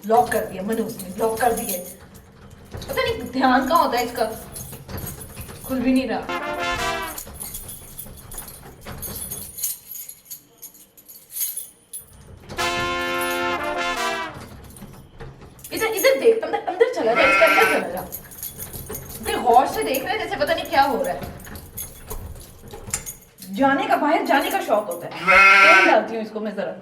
Lock कर दिया मैंने, उसने लॉक कर दिए। पता नहीं ध्यान कहाँ होता है इसका, खुल भी नहीं रहा। इधर इधर देख, अंदर अंदर चला जा, इसके अंदर चला जा। इतने गौर से देख रहे हैं जैसे पता नहीं क्या हो रहा है। जाने का, बाहर जाने का शौक होता है। तेल डालती हूँ इसको मैं जरा,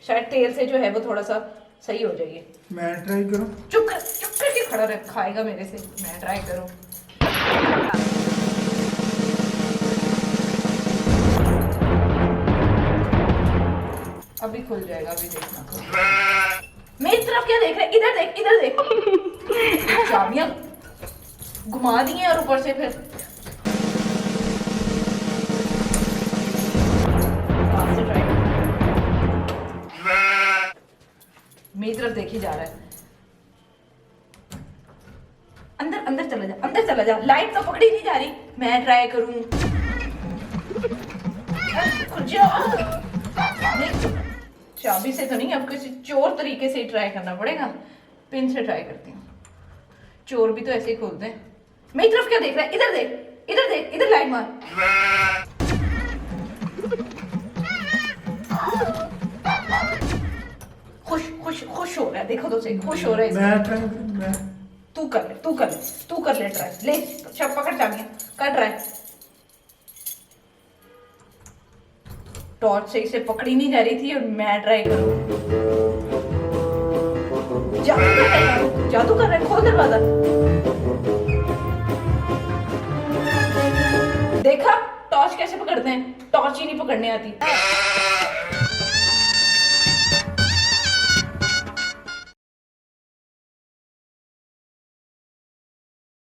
शायद तेल से जो है वो थोड़ा सा सही हो जाएगी। मैं ट्राई करूं? चुप करके खड़ा रह, खाएगा मेरे से। मैं ट्राई करूं? अभी खुल जाएगा, अभी देखना। मेरी तरफ क्या देख रहे? इधर देख, इधर देख। चाबियां घुमा दी हैं और ऊपर से फिर से ट्राई। मेरी तरफ देखी जा रहा है। अंदर अंदर चला जा, अंदर चला जा। लाइट तो पकड़ी नहीं जा रही। मैं ट्राई करूं? खुद जाओ। नहीं, चाबी से तो नहीं, अब किसी चोर तरीके से ही ट्राई करना पड़ेगा। पिन से ट्राई करती हूँ। चोर भी तो ऐसे ही खोलते हैं। मेरी तरफ क्या देख रहा है? इधर देख, इधर देख, इधर लाइट मार। खुश खुश खुश हो रहा है, देखो तो सही, खुश हो रहा है। मैं ट्राई करूं? मैं तू कर ले, तू कर ले, तू कर ले ट्राई। ले सब पकड़ चाबियां, कर ट्राई। टॉर्च से इसे पकड़ी नहीं जा रही थी और मैं ट्राई करूं। जादू कर रहा है, जादू कर रहा है। खोल दरवाजा। देखा टॉर्च कैसे पकड़ते हैं? टॉर्च ही नहीं पकड़ने आती।